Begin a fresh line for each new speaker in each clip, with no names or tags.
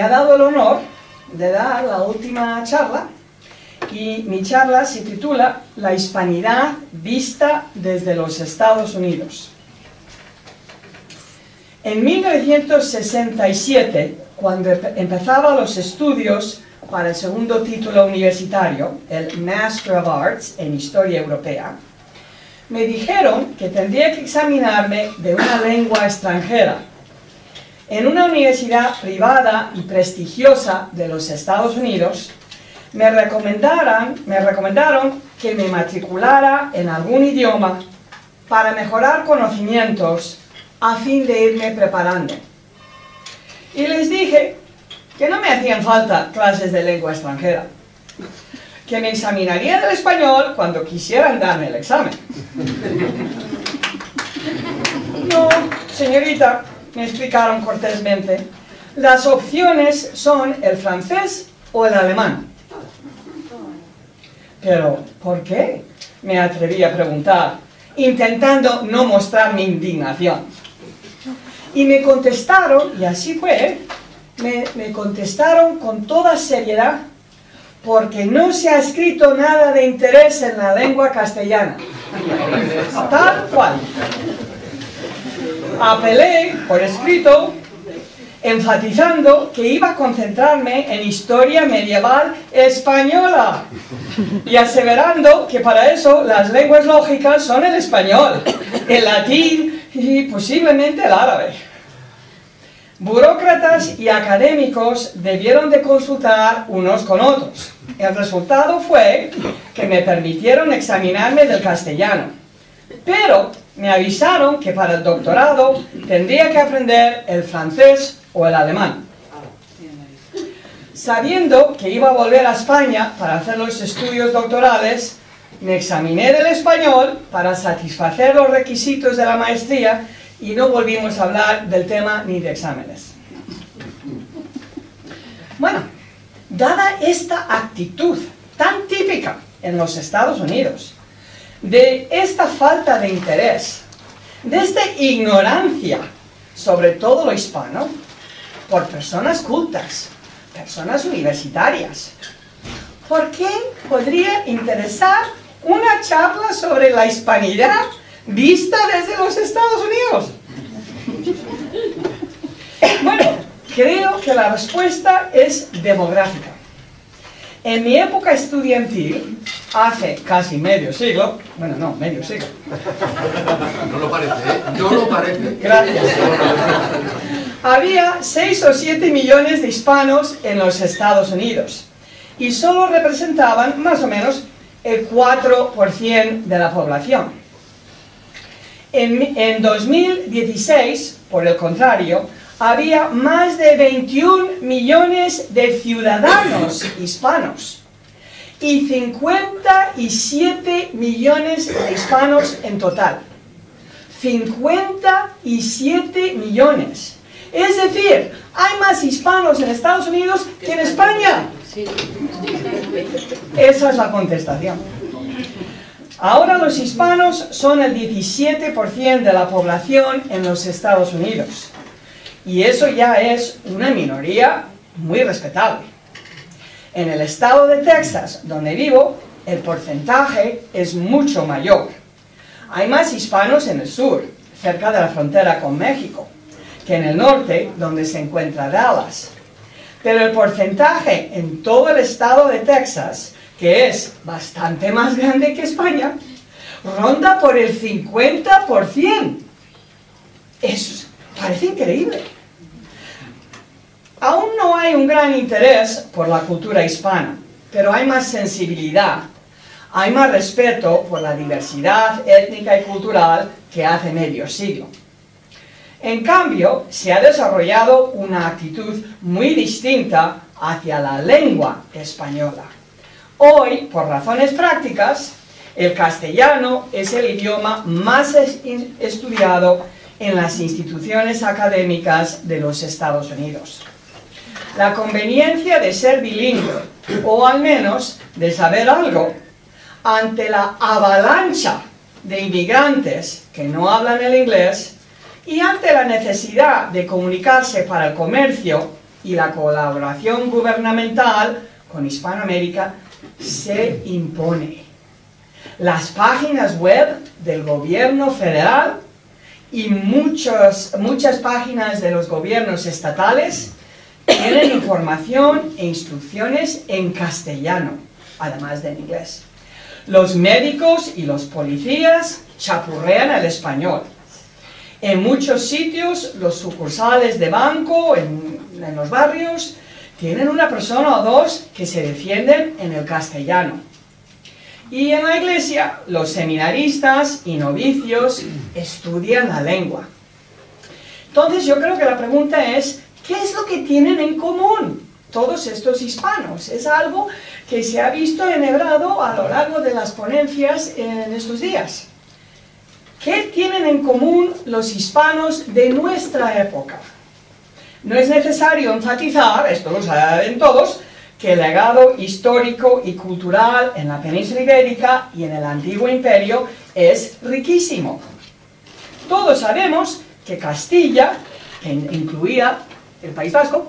ha dado el honor de dar la última charla, y mi charla se titula La hispanidad vista desde los Estados Unidos. En 1967, cuando empezaba los estudios para el segundo título universitario, el Master of Arts en Historia Europea, me dijeron que tendría que examinarme de una lengua extranjera en una universidad privada y prestigiosa de los Estados Unidos. Me recomendaron que me matriculara en algún idioma para mejorar conocimientos a fin de irme preparando. Y les dije que no me hacían falta clases de lengua extranjera, que me examinaría del español cuando quisieran darme el examen. No, señorita, me explicaron cortésmente, las opciones son el francés o el alemán. Pero, ¿por qué?, me atreví a preguntar, intentando no mostrar mi indignación. Y me contestaron, y así fue, me contestaron con toda seriedad, porque no se ha escrito nada de interés en la lengua castellana. Tal cual. Apelé por escrito, enfatizando que iba a concentrarme en historia medieval española y aseverando que para eso las lenguas lógicas son el español, el latín y posiblemente el árabe. Burócratas y académicos debieron de consultar unos con otros. El resultado fue que me permitieron examinarme del castellano, pero me avisaron que para el doctorado tendría que aprender el francés o el alemán. Sabiendo que iba a volver a España para hacer los estudios doctorales, me examiné del español para satisfacer los requisitos de la maestría y no volvimos a hablar del tema ni de exámenes. Bueno, dada esta actitud tan típica en los Estados Unidos, de esta falta de interés, de esta ignorancia sobre todo lo hispano, por personas cultas, personas universitarias, ¿por qué podría interesar una charla sobre la hispanidad vista desde los Estados Unidos? Bueno, creo que la respuesta es demográfica. En mi época estudiantil, hace casi medio siglo, bueno, no, medio siglo.
No lo parece, ¿eh? No lo parece.
Gracias. Había 6 o 7 millones de hispanos en los Estados Unidos y solo representaban más o menos el 4% de la población. En 2016, por el contrario, había más de 21 millones de ciudadanos hispanos y 57 millones de hispanos en total. 57 millones. Es decir, hay más hispanos en Estados Unidos que en España. Esa es la contestación. Ahora los hispanos son el 17% de la población en los Estados Unidos. Y eso ya es una minoría muy respetable. En el estado de Texas, donde vivo, el porcentaje es mucho mayor. Hay más hispanos en el sur, cerca de la frontera con México, que en el norte, donde se encuentra Dallas. Pero el porcentaje en todo el estado de Texas, que es bastante más grande que España, ronda por el 50%. Eso parece increíble. Aún no hay un gran interés por la cultura hispana, pero hay más sensibilidad, hay más respeto por la diversidad étnica y cultural que hace medio siglo. En cambio, se ha desarrollado una actitud muy distinta hacia la lengua española. Hoy, por razones prácticas, el castellano es el idioma más estudiado en las instituciones académicas de los Estados Unidos. La conveniencia de ser bilingüe, o al menos de saber algo, ante la avalancha de inmigrantes que no hablan el inglés y ante la necesidad de comunicarse para el comercio y la colaboración gubernamental con Hispanoamérica se impone. Las páginas web del gobierno federal y muchas páginas de los gobiernos estatales tienen información e instrucciones en castellano, además de en inglés. Los médicos y los policías chapurrean el español. En muchos sitios, los sucursales de banco, en los barrios, tienen una persona o dos que se defienden en el castellano. Y en la iglesia, los seminaristas y novicios estudian la lengua. Entonces yo creo que la pregunta es, ¿qué es lo que tienen en común todos estos hispanos? Es algo que se ha visto enhebrado a lo largo de las ponencias en estos días. ¿Qué tienen en común los hispanos de nuestra época? No es necesario enfatizar, esto lo saben todos, que el legado histórico y cultural en la península ibérica y en el antiguo imperio es riquísimo. Todos sabemos que Castilla, que incluía el País Vasco,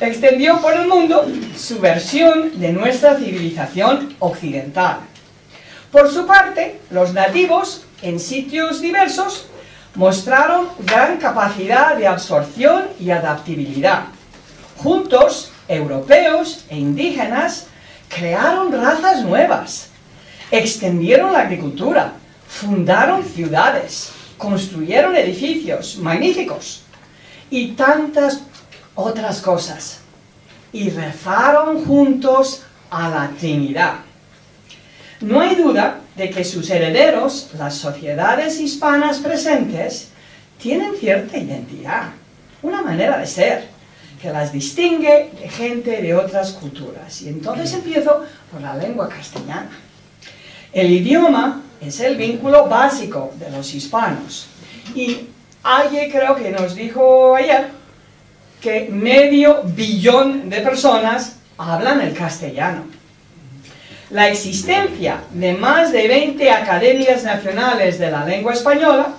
extendió por el mundo su versión de nuestra civilización occidental. Por su parte, los nativos, en sitios diversos, mostraron gran capacidad de absorción y adaptabilidad. Juntos, europeos e indígenas crearon razas nuevas, extendieron la agricultura, fundaron ciudades, construyeron edificios magníficos y tantas otras cosas, y rezaron juntos a la Trinidad. No hay duda de que sus herederos, las sociedades hispanas presentes, tienen cierta identidad, una manera de ser, que las distingue de gente de otras culturas. Y entonces empiezo por la lengua castellana. El idioma es el vínculo básico de los hispanos. Y alguien creo que nos dijo ayer que 500 millones de personas hablan el castellano. La existencia de más de 20 academias nacionales de la lengua española,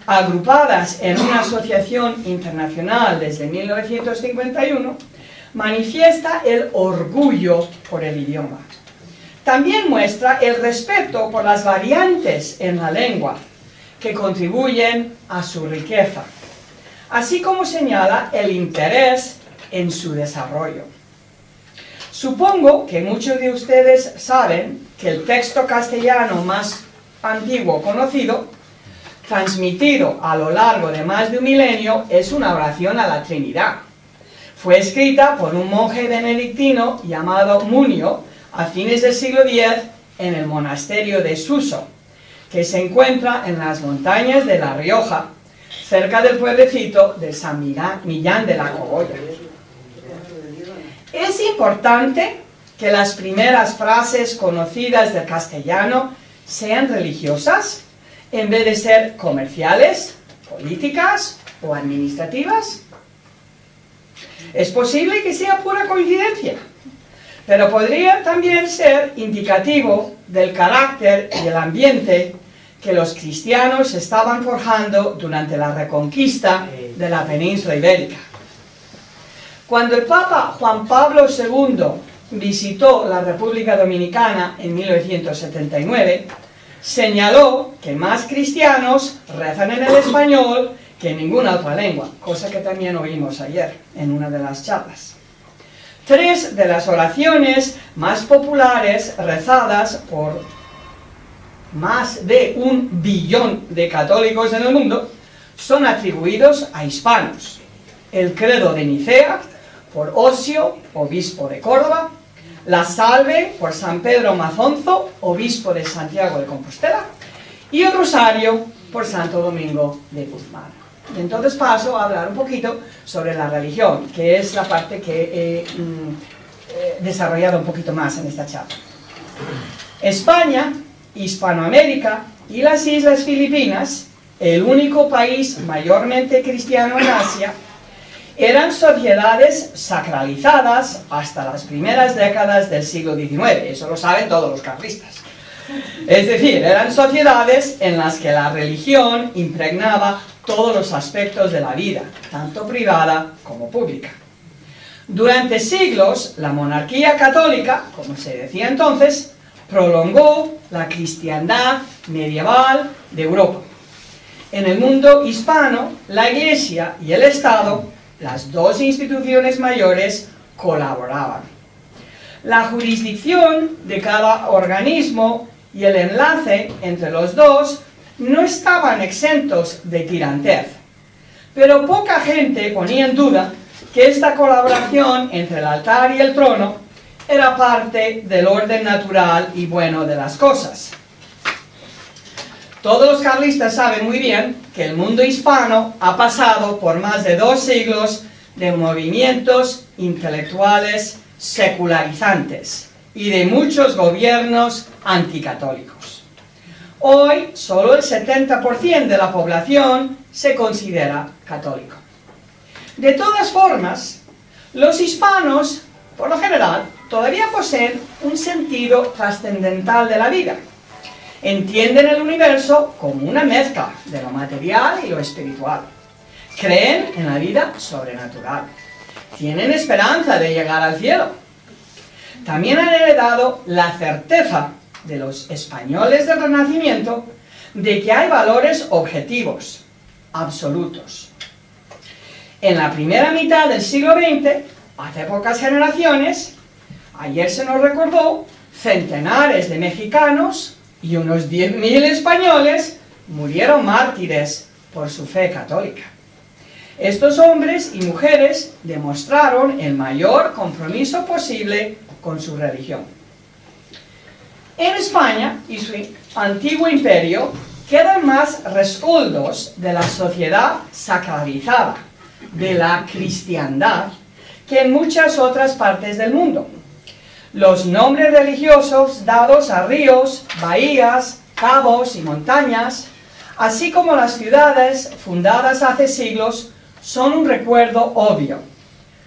agrupadas en una asociación internacional desde 1951, manifiesta el orgullo por el idioma. También muestra el respeto por las variantes en la lengua, que contribuyen a su riqueza, así como señala el interés en su desarrollo. Supongo que muchos de ustedes saben que el texto castellano más antiguo conocido, transmitido a lo largo de más de un milenio, es una oración a la Trinidad. Fue escrita por un monje benedictino llamado Munio a fines del siglo X en el monasterio de Suso, que se encuentra en las montañas de La Rioja, cerca del pueblecito de San Millán de la Cogolla. Es importante que las primeras frases conocidas del castellano sean religiosas, en vez de ser comerciales, políticas o administrativas. Es posible que sea pura coincidencia, pero podría también ser indicativo del carácter y el ambiente que los cristianos estaban forjando durante la reconquista de la península ibérica. Cuando el Papa Juan Pablo II visitó la República Dominicana en 1979, señaló que más cristianos rezan en el español que en ninguna otra lengua, cosa que también oímos ayer en una de las charlas. 3 de las oraciones más populares rezadas por más de 1 billón de católicos en el mundo son atribuidos a hispanos. El credo de Nicea, por Osio, obispo de Córdoba; la Salve, por San Pedro Mazonzo, obispo de Santiago de Compostela; y el Rosario, por Santo Domingo de Guzmán. Y entonces paso a hablar un poquito sobre la religión, que es la parte que he desarrollado un poquito más en esta charla. España, Hispanoamérica y las Islas Filipinas, el único país mayormente cristiano en Asia, eran sociedades sacralizadas hasta las primeras décadas del siglo XIX, eso lo saben todos los carlistas. Es decir, eran sociedades en las que la religión impregnaba todos los aspectos de la vida, tanto privada como pública. Durante siglos, la monarquía católica, como se decía entonces, prolongó la cristiandad medieval de Europa. En el mundo hispano, la Iglesia y el Estado, las dos instituciones mayores, colaboraban. La jurisdicción de cada organismo y el enlace entre los dos no estaban exentos de tirantez, pero poca gente ponía en duda que esta colaboración entre el altar y el trono era parte del orden natural y bueno de las cosas. Todos los carlistas saben muy bien que el mundo hispano ha pasado por más de 2 siglos de movimientos intelectuales secularizantes y de muchos gobiernos anticatólicos. Hoy, solo el 70% de la población se considera católico. De todas formas, los hispanos, por lo general, todavía poseen un sentido trascendental de la vida. Entienden el universo como una mezcla de lo material y lo espiritual. Creen en la vida sobrenatural. Tienen esperanza de llegar al cielo. También han heredado la certeza de los españoles del Renacimiento de que hay valores objetivos, absolutos. En la primera mitad del siglo XX, hace pocas generaciones, ayer se nos recordó, centenares de mexicanos y unos 10.000 españoles murieron mártires por su fe católica. Estos hombres y mujeres demostraron el mayor compromiso posible con su religión. En España y su antiguo imperio quedan más rescoldos de la sociedad sacralizada, de la cristiandad, que en muchas otras partes del mundo. Los nombres religiosos dados a ríos, bahías, cabos y montañas, así como las ciudades fundadas hace siglos, son un recuerdo obvio.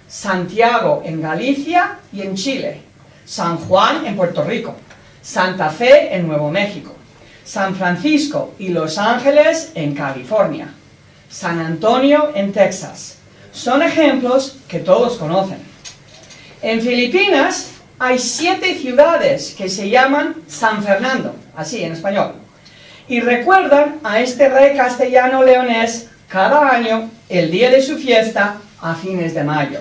Santiago en Galicia y en Chile, San Juan en Puerto Rico, Santa Fe en Nuevo México, San Francisco y Los Ángeles en California, San Antonio en Texas. Son ejemplos que todos conocen. En Filipinas hay 7 ciudades que se llaman San Fernando, así en español, y recuerdan a este rey castellano leonés cada año el día de su fiesta a fines de mayo.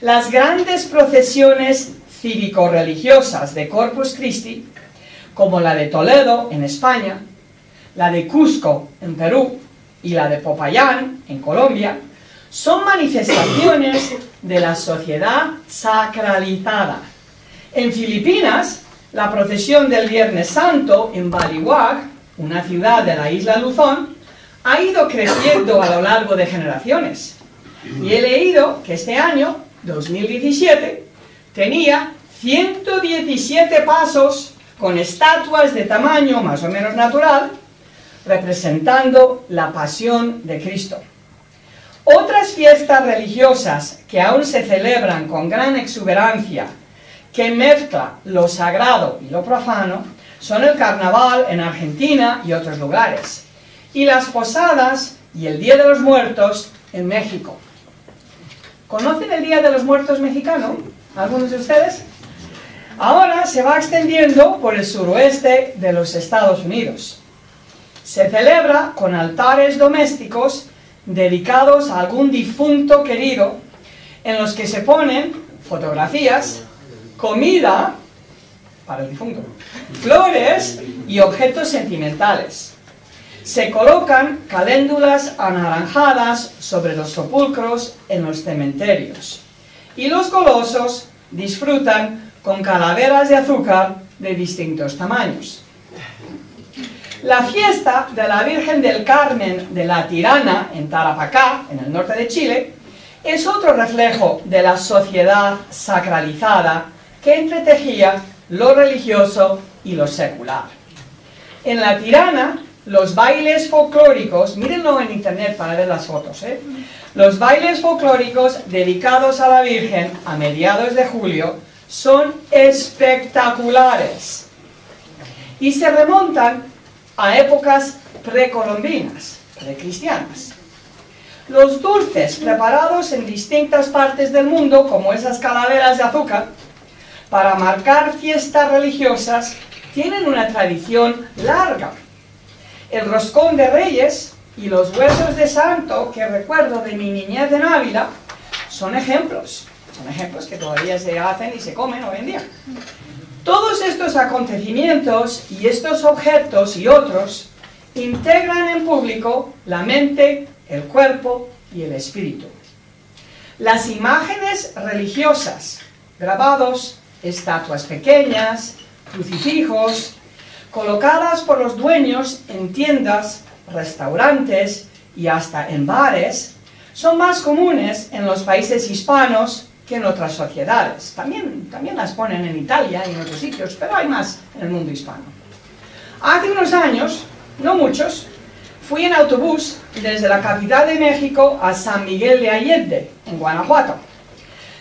Las grandes procesiones cívico-religiosas de Corpus Christi, como la de Toledo en España, la de Cusco en Perú y la de Popayán en Colombia, son manifestaciones de la sociedad sacralizada. En Filipinas, la procesión del Viernes Santo en Baliwag, una ciudad de la isla Luzón, ha ido creciendo a lo largo de generaciones. Y he leído que este año, 2017, tenía 117 pasos con estatuas de tamaño más o menos natural, representando la pasión de Cristo. Otras fiestas religiosas que aún se celebran con gran exuberancia, que mezcla lo sagrado y lo profano, son el carnaval en Argentina y otros lugares, y las posadas y el Día de los Muertos en México. ¿Conocen el Día de los Muertos mexicano? ¿Algunos de ustedes? Ahora se va extendiendo por el suroeste de los Estados Unidos. Se celebra con altares domésticos dedicados a algún difunto querido, en los que se ponen fotografías, comida para el difunto, flores y objetos sentimentales. Se colocan caléndulas anaranjadas sobre los sepulcros en los cementerios, y los golosos disfrutan con calaveras de azúcar de distintos tamaños. La fiesta de la Virgen del Carmen de la Tirana, en Tarapacá, en el norte de Chile, es otro reflejo de la sociedad sacralizada que entretejía lo religioso y lo secular. En la Tirana, los bailes folclóricos, mírenlo en internet para ver las fotos, los bailes folclóricos dedicados a la Virgen a mediados de julio son espectaculares y se remontan a épocas precolombinas, precristianas. Los dulces preparados en distintas partes del mundo, como esas calaveras de azúcar, para marcar fiestas religiosas, tienen una tradición larga. El roscón de Reyes y los huesos de santo que recuerdo de mi niñez en Ávila son ejemplos que todavía se hacen y se comen hoy en día. Todos estos acontecimientos y estos objetos y otros integran en público la mente, el cuerpo y el espíritu. Las imágenes religiosas, grabados, estatuas pequeñas, crucifijos, colocadas por los dueños en tiendas, restaurantes y hasta en bares, son más comunes en los países hispanos que en otras sociedades. También las ponen en Italia y en otros sitios, pero hay más en el mundo hispano. Hace unos años, no muchos, fui en autobús desde la capital de México a San Miguel de Allende, en Guanajuato.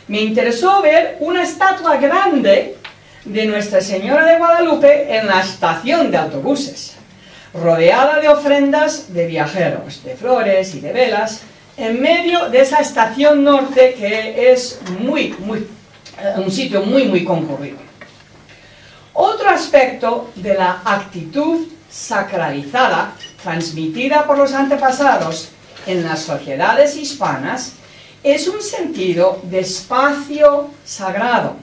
Me interesó ver una estatua grande de Nuestra Señora de Guadalupe en la estación de autobuses, rodeada de ofrendas de viajeros, de flores y de velas, en medio de esa estación norte que es un sitio muy concurrido. Otro aspecto de la actitud sacralizada transmitida por los antepasados en las sociedades hispanas es un sentido de espacio sagrado,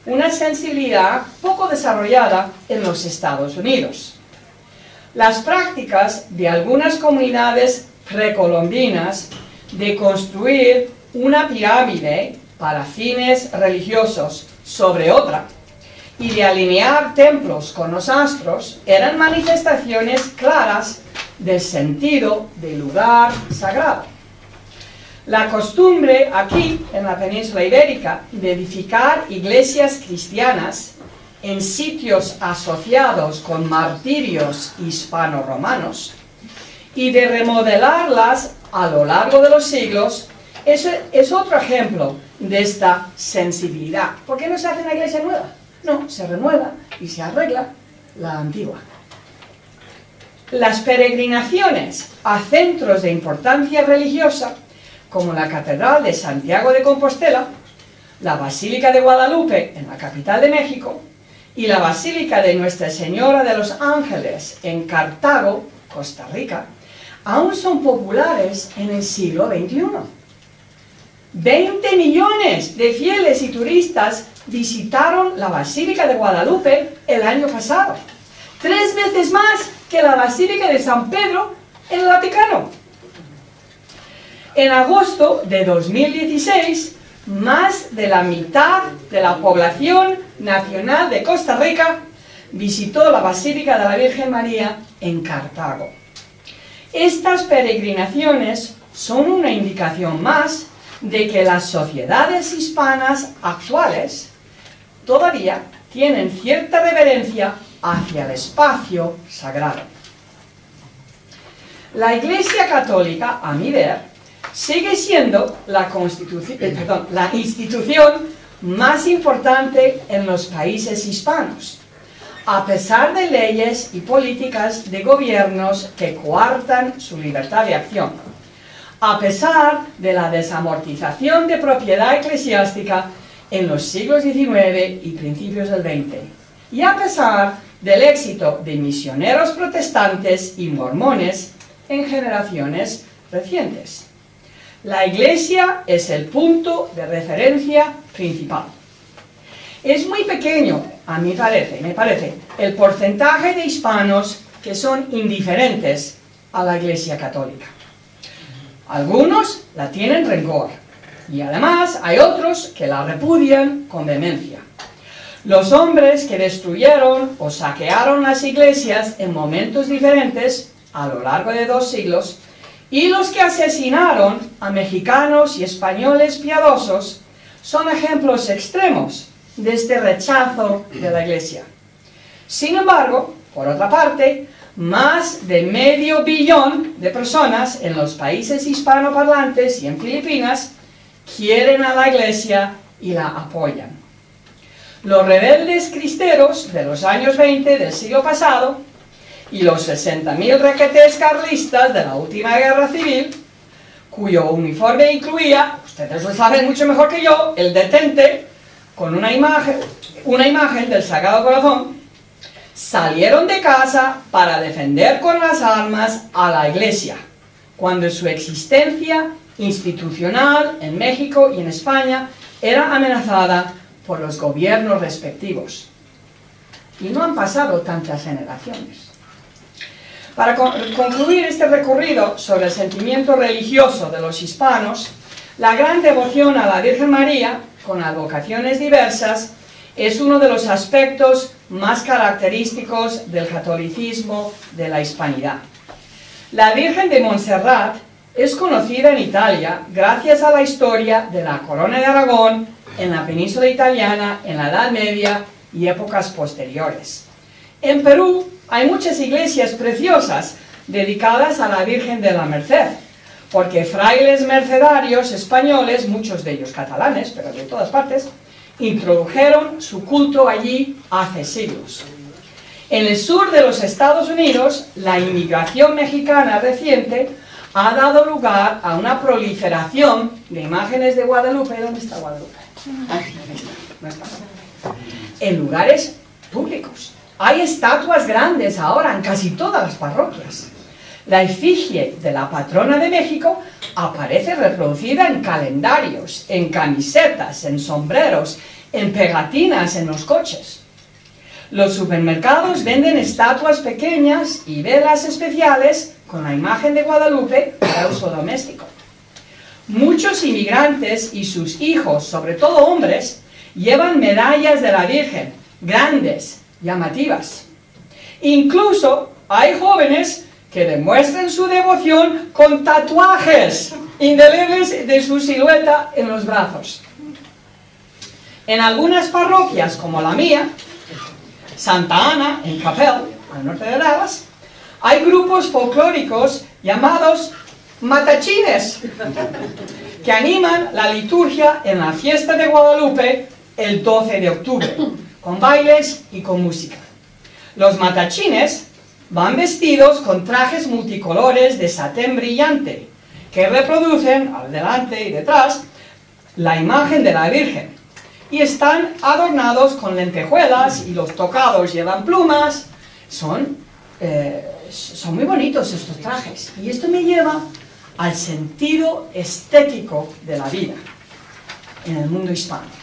una sensibilidad poco desarrollada en los Estados Unidos. Las prácticas de algunas comunidades precolombinas de construir una pirámide para fines religiosos sobre otra y de alinear templos con los astros eran manifestaciones claras del sentido del lugar sagrado. La costumbre aquí, en la península ibérica, de edificar iglesias cristianas en sitios asociados con martirios hispano-romanos y de remodelarlas a lo largo de los siglos es otro ejemplo de esta sensibilidad. ¿Por qué no se hace una iglesia nueva? No, se renueva y se arregla la antigua. Las peregrinaciones a centros de importancia religiosa, como la Catedral de Santiago de Compostela, la Basílica de Guadalupe en la capital de México y la Basílica de Nuestra Señora de los Ángeles en Cartago, Costa Rica, aún son populares en el siglo XXI. 20 millones de fieles y turistas visitaron la Basílica de Guadalupe el año pasado, 3 veces más que la Basílica de San Pedro en el Vaticano. En agosto de 2016, más de la mitad de la población nacional de Costa Rica visitó la Basílica de la Virgen María en Cartago. Estas peregrinaciones son una indicación más de que las sociedades hispanas actuales todavía tienen cierta reverencia hacia el espacio sagrado. La Iglesia Católica, a mi ver, sigue siendo la institución más importante en los países hispanos, a pesar de leyes y políticas de gobiernos que coartan su libertad de acción, a pesar de la desamortización de propiedad eclesiástica en los siglos XIX y principios del XX, y a pesar del éxito de misioneros protestantes y mormones en generaciones recientes. La Iglesia es el punto de referencia principal. Es muy pequeño, a mí me parece, el porcentaje de hispanos que son indiferentes a la Iglesia Católica. Algunos la tienen rencor, y además hay otros que la repudian con vehemencia. Los hombres que destruyeron o saquearon las iglesias en momentos diferentes a lo largo de 2 siglos, y los que asesinaron a mexicanos y españoles piadosos, son ejemplos extremos de este rechazo de la Iglesia. Sin embargo, por otra parte, más de medio billón de personas en los países hispanoparlantes y en Filipinas quieren a la Iglesia y la apoyan. Los rebeldes cristeros de los años 20 del siglo pasado y los 60.000 requetés carlistas de la última guerra civil, cuyo uniforme incluía, ustedes lo saben mucho mejor que yo, el detente, con una imagen del Sagrado Corazón, salieron de casa para defender con las armas a la Iglesia, cuando su existencia institucional en México y en España era amenazada por los gobiernos respectivos. Y no han pasado tantas generaciones. Para concluir este recorrido sobre el sentimiento religioso de los hispanos, la gran devoción a la Virgen María, con advocaciones diversas, es uno de los aspectos más característicos del catolicismo de la hispanidad. La Virgen de Montserrat es conocida en Italia gracias a la historia de la Corona de Aragón en la península italiana en la Edad Media y épocas posteriores. En Perú hay muchas iglesias preciosas dedicadas a la Virgen de la Merced, porque frailes mercedarios españoles, muchos de ellos catalanes, pero de todas partes, introdujeron su culto allí hace siglos. En el sur de los Estados Unidos, la inmigración mexicana reciente ha dado lugar a una proliferación de imágenes de Guadalupe. ¿Dónde está Guadalupe? No está. En lugares públicos. Hay estatuas grandes ahora en casi todas las parroquias. La efigie de la patrona de México aparece reproducida en calendarios, en camisetas, en sombreros, en pegatinas en los coches. Los supermercados venden estatuas pequeñas y velas especiales con la imagen de Guadalupe para uso doméstico. Muchos inmigrantes y sus hijos, sobre todo hombres, llevan medallas de la Virgen, grandes, llamativas. Incluso hay jóvenes que demuestran su devoción con tatuajes indelebles de su silueta en los brazos. En algunas parroquias, como la mía, Santa Ana, en Capel, al norte de Dallas, hay grupos folclóricos llamados matachines, que animan la liturgia en la fiesta de Guadalupe el 12 de octubre, con bailes y con música. Los matachines van vestidos con trajes multicolores de satén brillante, que reproducen, al delante y detrás, la imagen de la Virgen, y están adornados con lentejuelas, y los tocados llevan plumas. Son muy bonitos estos trajes, y esto me lleva al sentido estético de la vida en el mundo hispano.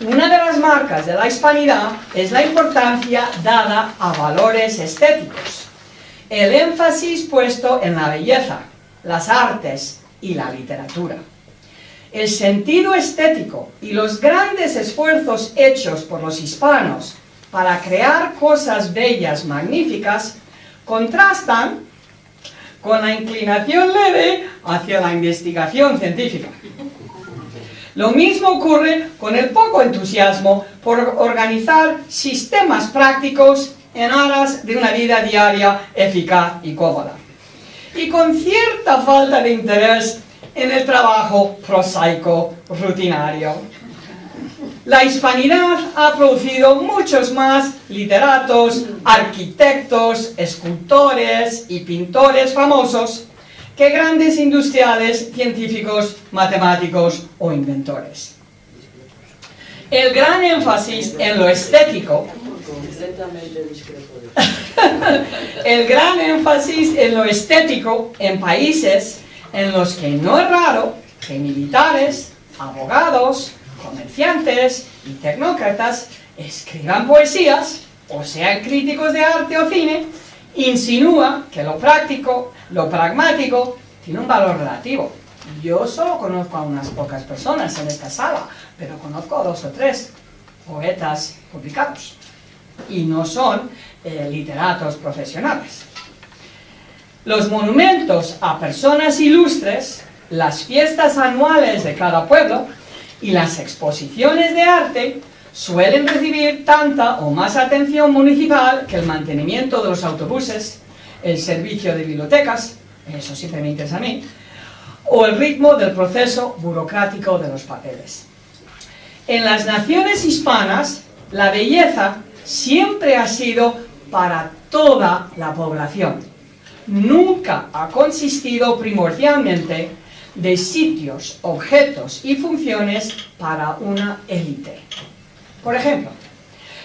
Una de las marcas de la hispanidad es la importancia dada a valores estéticos, el énfasis puesto en la belleza, las artes y la literatura. El sentido estético y los grandes esfuerzos hechos por los hispanos para crear cosas bellas, magníficas, contrastan con la inclinación leve hacia la investigación científica. Lo mismo ocurre con el poco entusiasmo por organizar sistemas prácticos en aras de una vida diaria eficaz y cómoda, y con cierta falta de interés en el trabajo prosaico rutinario. La hispanidad ha producido muchos más literatos, arquitectos, escultores y pintores famosos que grandes industriales, científicos, matemáticos o inventores. El gran énfasis en lo estético en países en los que no es raro que militares, abogados, comerciantes y tecnócratas escriban poesías o sean críticos de arte o cine, insinúa que lo práctico, lo pragmático, tiene un valor relativo. Yo solo conozco a unas pocas personas en esta sala, pero conozco a 2 o 3 poetas publicados, y no son literatos profesionales. Los monumentos a personas ilustres, las fiestas anuales de cada pueblo y las exposiciones de arte suelen recibir tanta o más atención municipal que el mantenimiento de los autobuses, el servicio de bibliotecas, eso siempre me interesa a mí, o el ritmo del proceso burocrático de los papeles. En las naciones hispanas, la belleza siempre ha sido para toda la población. Nunca ha consistido primordialmente de sitios, objetos y funciones para una élite. Por ejemplo,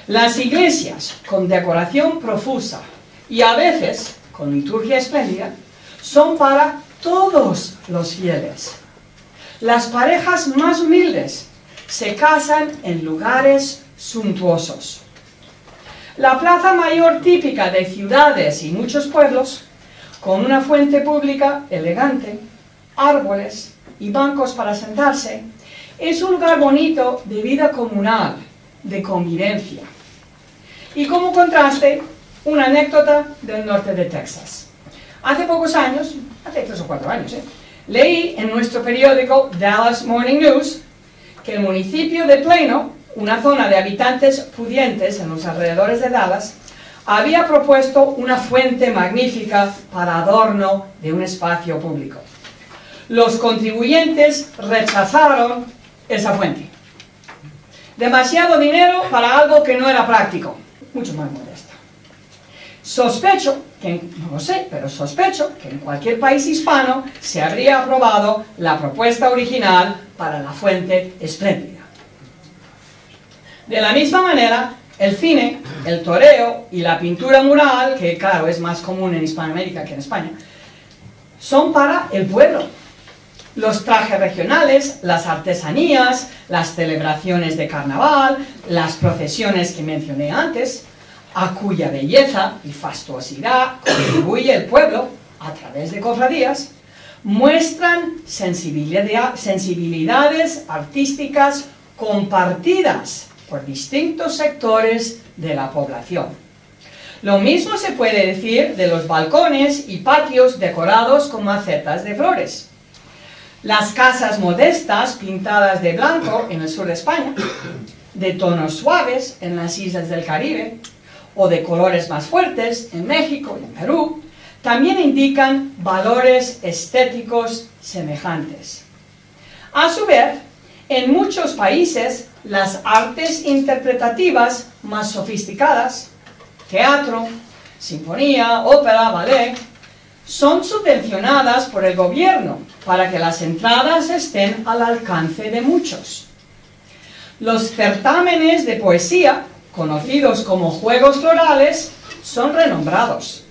las iglesias con decoración profusa y a veces con liturgia espléndida son para todos los fieles. Las parejas más humildes se casan en lugares suntuosos. La plaza mayor típica de ciudades y muchos pueblos, con una fuente pública elegante, árboles y bancos para sentarse, es un lugar bonito de vida comunal, de convivencia. Y como contraste, una anécdota del norte de Texas. Hace pocos años, hace 3 o 4 años, leí en nuestro periódico Dallas Morning News que el municipio de Plano, una zona de habitantes pudientes en los alrededores de Dallas, había propuesto una fuente magnífica para adorno de un espacio público. Los contribuyentes rechazaron esa fuente. Demasiado dinero para algo que no era práctico, mucho más modesto. Sospecho, no lo sé, pero sospecho que en cualquier país hispano se habría aprobado la propuesta original para la fuente espléndida. De la misma manera, el cine, el toreo y la pintura mural, que claro es más común en Hispanoamérica que en España, son para el pueblo. Los trajes regionales, las artesanías, las celebraciones de carnaval, las procesiones que mencioné antes, a cuya belleza y fastuosidad contribuye el pueblo a través de cofradías, muestran sensibilidades artísticas compartidas por distintos sectores de la población. Lo mismo se puede decir de los balcones y patios decorados con macetas de flores. Las casas modestas pintadas de blanco en el sur de España, de tonos suaves en las islas del Caribe, o de colores más fuertes en México y en Perú, también indican valores estéticos semejantes. A su vez, en muchos países, las artes interpretativas más sofisticadas, teatro, sinfonía, ópera, ballet, son subvencionadas por el gobierno para que las entradas estén al alcance de muchos. Los certámenes de poesía, conocidos como Juegos Florales, son renombrados.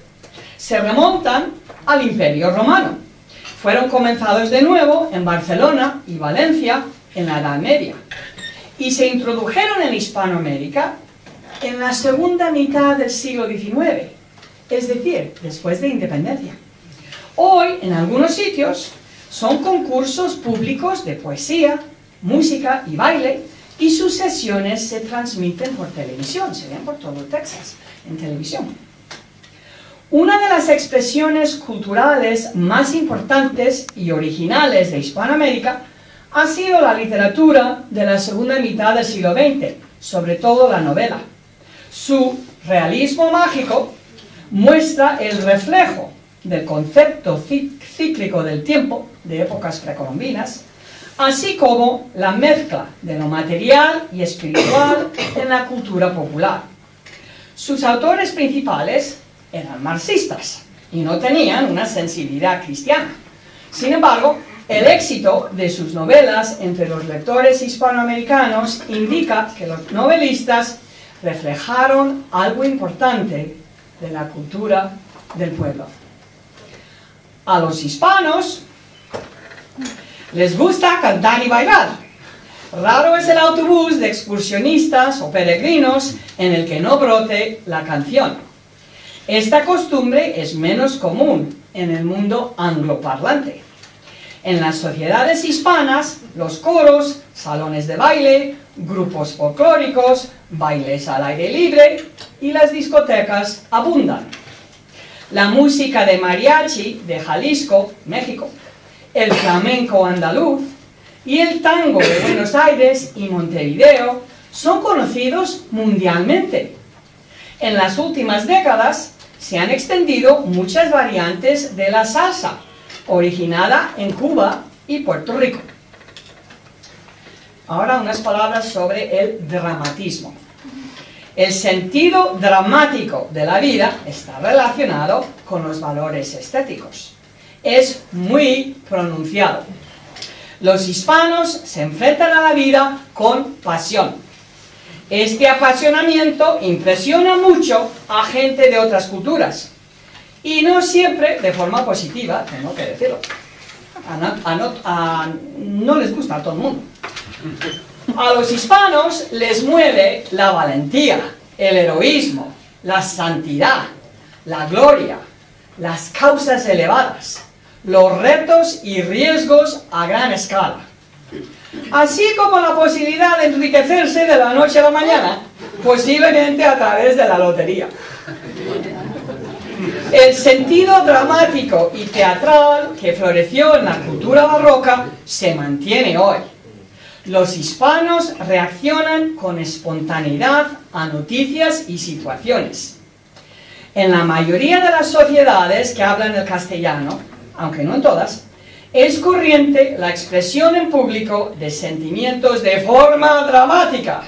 Se remontan al Imperio Romano. Fueron comenzados de nuevo en Barcelona y Valencia en la Edad Media. Y se introdujeron en Hispanoamérica en la segunda mitad del siglo XIX, es decir, después de independencia. Hoy, en algunos sitios, son concursos públicos de poesía, música y baile, y sus sesiones se transmiten por televisión, se ven por todo Texas, en televisión. Una de las expresiones culturales más importantes y originales de Hispanoamérica ha sido la literatura de la segunda mitad del siglo XX, sobre todo la novela. Su realismo mágico muestra el reflejo del concepto cíclico del tiempo, de épocas precolombinas, así como la mezcla de lo material y espiritual en la cultura popular. Sus autores principales eran marxistas y no tenían una sensibilidad cristiana. Sin embargo, el éxito de sus novelas entre los lectores hispanoamericanos indica que los novelistas reflejaron algo importante de la cultura del pueblo. A los hispanos les gusta cantar y bailar. Raro es el autobús de excursionistas o peregrinos en el que no brote la canción. Esta costumbre es menos común en el mundo angloparlante. En las sociedades hispanas, los coros, salones de baile, grupos folclóricos, bailes al aire libre y las discotecas abundan. La música de mariachi de Jalisco, México, el flamenco andaluz y el tango de Buenos Aires y Montevideo son conocidos mundialmente. En las últimas décadas se han extendido muchas variantes de la salsa, originada en Cuba y Puerto Rico. Ahora unas palabras sobre el dramatismo. El sentido dramático de la vida está relacionado con los valores estéticos. Es muy pronunciado. Los hispanos se enfrentan a la vida con pasión. Este apasionamiento impresiona mucho a gente de otras culturas. Y no siempre de forma positiva, tengo que decirlo. No les gusta a todo el mundo. A los hispanos les mueve la valentía, el heroísmo, la santidad, la gloria, las causas elevadas, los retos y riesgos a gran escala, así como la posibilidad de enriquecerse de la noche a la mañana, posiblemente a través de la lotería. El sentido dramático y teatral que floreció en la cultura barroca se mantiene hoy. Los hispanos reaccionan con espontaneidad a noticias y situaciones. En la mayoría de las sociedades que hablan el castellano, aunque no en todas, es corriente la expresión en público de sentimientos de forma dramática.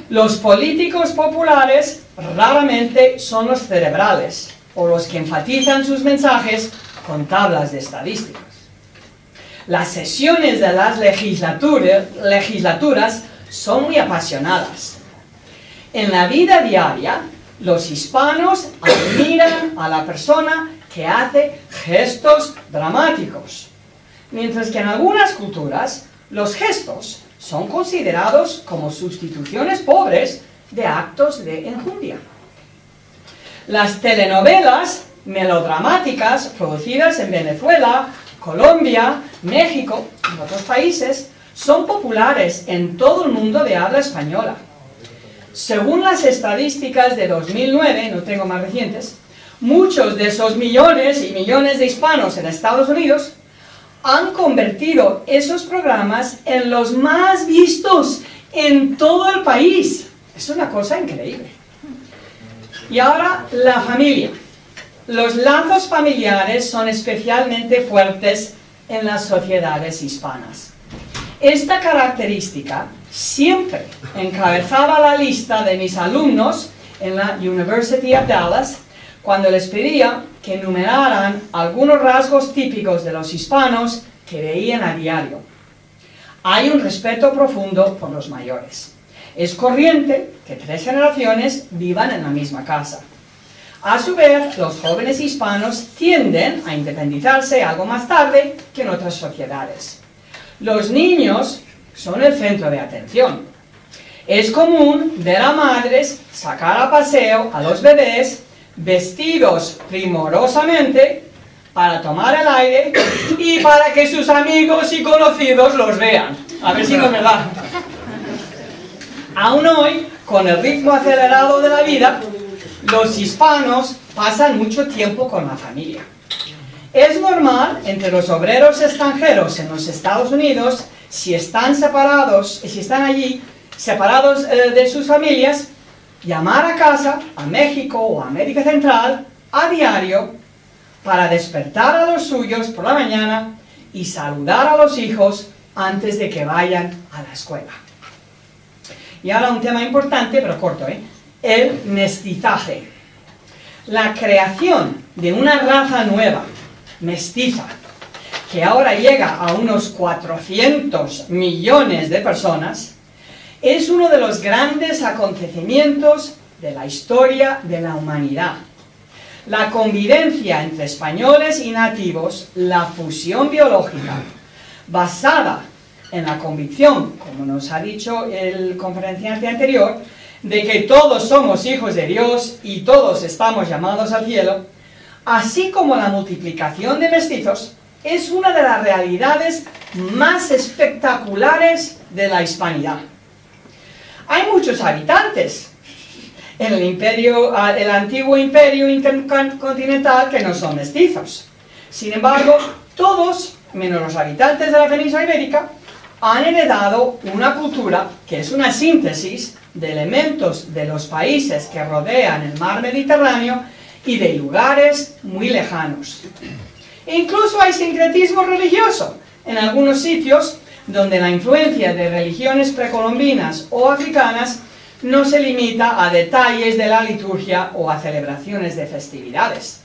Los políticos populares raramente son los cerebrales o los que enfatizan sus mensajes con tablas de estadísticas. Las sesiones de las legislaturas son muy apasionadas. En la vida diaria, los hispanos admiran a la persona que hace gestos dramáticos, mientras que en algunas culturas los gestos son considerados como sustituciones pobres de actos de enjundia. Las telenovelas melodramáticas producidas en Venezuela, Colombia, México y otros países son populares en todo el mundo de habla española. Según las estadísticas de 2009, no tengo más recientes, muchos de esos millones y millones de hispanos en Estados Unidos han convertido esos programas en los más vistos en todo el país. Es una cosa increíble. Y ahora, la familia. Los lazos familiares son especialmente fuertes en las sociedades hispanas. Esta característica siempre encabezaba la lista de mis alumnos en la University of Dallas cuando les pedía que enumeraran algunos rasgos típicos de los hispanos que veían a diario. Hay un respeto profundo por los mayores. Es corriente que 3 generaciones vivan en la misma casa. A su vez, los jóvenes hispanos tienden a independizarse algo más tarde que en otras sociedades. Los niños son el centro de atención. Es común ver a madres sacar a paseo a los bebés vestidos primorosamente para tomar el aire y para que sus amigos y conocidos los vean. A ver si no es verdad. Aún hoy, con el ritmo acelerado de la vida, los hispanos pasan mucho tiempo con la familia. Es normal entre los obreros extranjeros en los Estados Unidos, si están allí separados de sus familias, llamar a casa, a México o a América Central, a diario, para despertar a los suyos por la mañana y saludar a los hijos antes de que vayan a la escuela. Y ahora un tema importante, pero corto, el mestizaje. La creación de una raza nueva, mestiza, que ahora llega a unos 400 millones de personas, es uno de los grandes acontecimientos de la historia de la humanidad. La convivencia entre españoles y nativos, la fusión biológica, basada en la convicción, como nos ha dicho el conferenciante anterior, de que todos somos hijos de Dios y todos estamos llamados al cielo, así como la multiplicación de mestizos, es una de las realidades más espectaculares de la hispanidad. Hay muchos habitantes en el antiguo imperio intercontinental que no son mestizos. Sin embargo, todos, menos los habitantes de la península ibérica, han heredado una cultura que es una síntesis de elementos de los países que rodean el mar Mediterráneo y de lugares muy lejanos. E incluso hay sincretismo religioso en algunos sitios donde la influencia de religiones precolombinas o africanas no se limita a detalles de la liturgia o a celebraciones de festividades.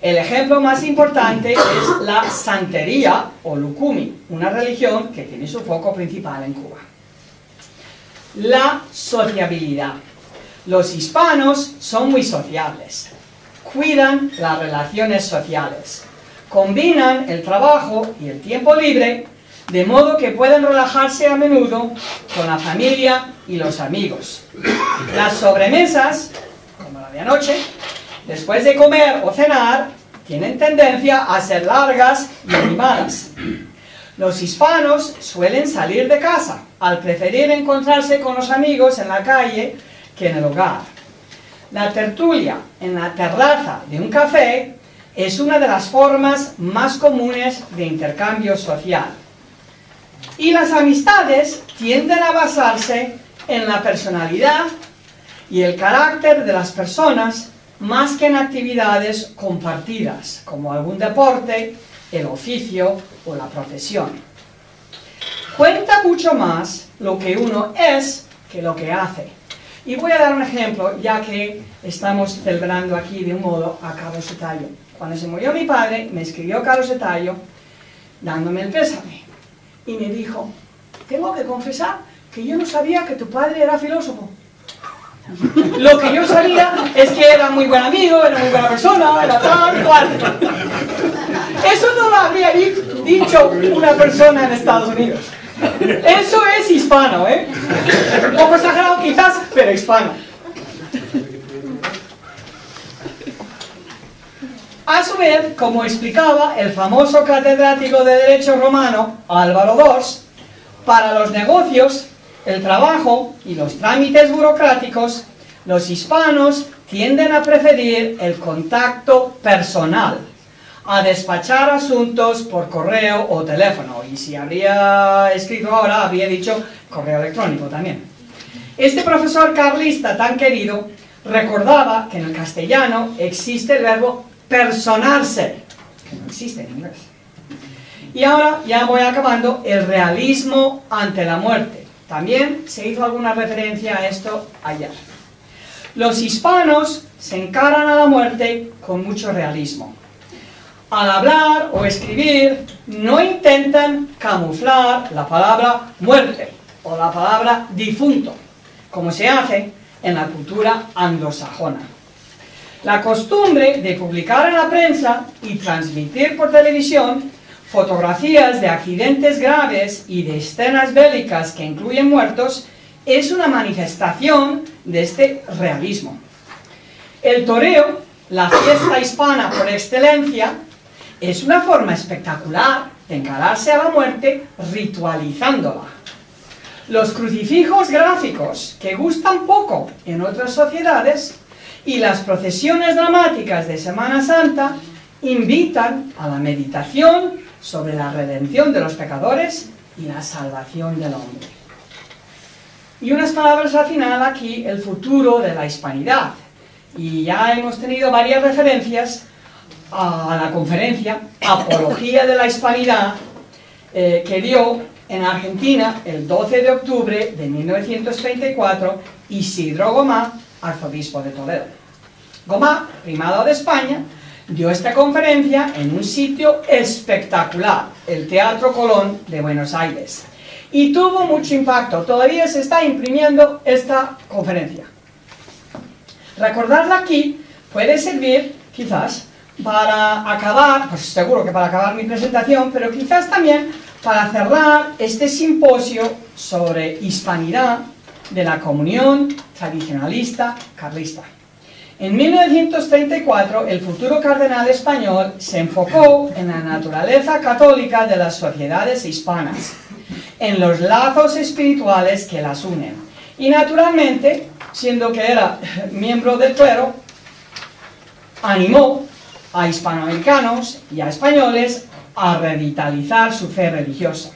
El ejemplo más importante es la santería o lucumi, una religión que tiene su foco principal en Cuba. La sociabilidad. Los hispanos son muy sociables, cuidan las relaciones sociales, combinan el trabajo y el tiempo libre, de modo que pueden relajarse a menudo con la familia y los amigos. Las sobremesas, como la de anoche, después de comer o cenar, tienen tendencia a ser largas y animadas. Los hispanos suelen salir de casa, al preferir encontrarse con los amigos en la calle que en el hogar. La tertulia en la terraza de un café es una de las formas más comunes de intercambio social. Y las amistades tienden a basarse en la personalidad y el carácter de las personas más que en actividades compartidas, como algún deporte, el oficio o la profesión. Cuenta mucho más lo que uno es que lo que hace. Y voy a dar un ejemplo, ya que estamos celebrando aquí de un modo a Carlos Etayo. Cuando se murió mi padre, me escribió Carlos Etayo dándome el pésame. Y me dijo, tengo que confesar que yo no sabía que tu padre era filósofo. Lo que yo sabía es que era muy buen amigo, era muy buena persona, era tal, cual. Eso no lo habría dicho una persona en Estados Unidos. Eso es hispano, ¿eh? Un poco exagerado quizás, pero hispano. A su vez, como explicaba el famoso catedrático de Derecho Romano, Álvaro Dors, para los negocios, el trabajo y los trámites burocráticos, los hispanos tienden a preferir el contacto personal, a despachar asuntos por correo o teléfono, y si habría escrito ahora, habría dicho correo electrónico también. Este profesor carlista tan querido recordaba que en el castellano existe el verbo personarse, que no existe en inglés. Y ahora ya voy acabando, el realismo ante la muerte. También se hizo alguna referencia a esto ayer. Los hispanos se encaran a la muerte con mucho realismo. Al hablar o escribir, no intentan camuflar la palabra muerte o la palabra difunto, como se hace en la cultura anglosajona. La costumbre de publicar en la prensa y transmitir por televisión fotografías de accidentes graves y de escenas bélicas que incluyen muertos es una manifestación de este realismo. El toreo, la fiesta hispana por excelencia, es una forma espectacular de encararse a la muerte ritualizándola. Los crucifijos gráficos, que gustan poco en otras sociedades, y las procesiones dramáticas de Semana Santa invitan a la meditación sobre la redención de los pecadores y la salvación del hombre. Y unas palabras al final aquí, el futuro de la hispanidad. Y ya hemos tenido varias referencias a la conferencia Apología de la Hispanidad que dio en Argentina el 12 de octubre de 1934 Isidro Gomá, arzobispo de Toledo. Gomá, primado de España, dio esta conferencia en un sitio espectacular, el Teatro Colón de Buenos Aires, y tuvo mucho impacto. Todavía se está imprimiendo esta conferencia. Recordarla aquí puede servir, quizás, para acabar, pues seguro que para acabar mi presentación, pero quizás también para cerrar este simposio sobre hispanidad de la comunión tradicionalista carlista. En 1934, el futuro cardenal español se enfocó en la naturaleza católica de las sociedades hispanas, en los lazos espirituales que las unen. Y naturalmente, siendo que era miembro del clero, animó a hispanoamericanos y a españoles a revitalizar su fe religiosa.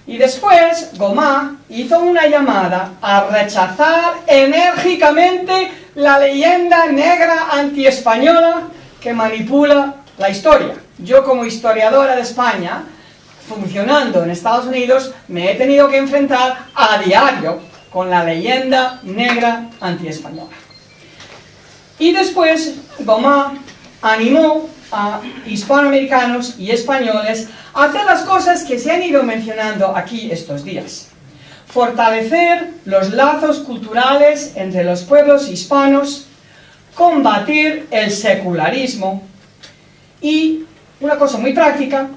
Y después, Gomá hizo una llamada a rechazar enérgicamente la leyenda negra antiespañola que manipula la historia. Yo, como historiadora de España, funcionando en Estados Unidos, me he tenido que enfrentar a diario con la leyenda negra antiespañola. Y después Gomá animó a hispanoamericanos y españoles a hacer las cosas que se han ido mencionando aquí estos días. Fortalecer los lazos culturales entre los pueblos hispanos, combatir el secularismo y, una cosa muy práctica,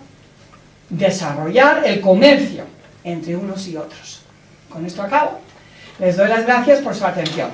desarrollar el comercio entre unos y otros. Con esto acabo. Les doy las gracias por su atención.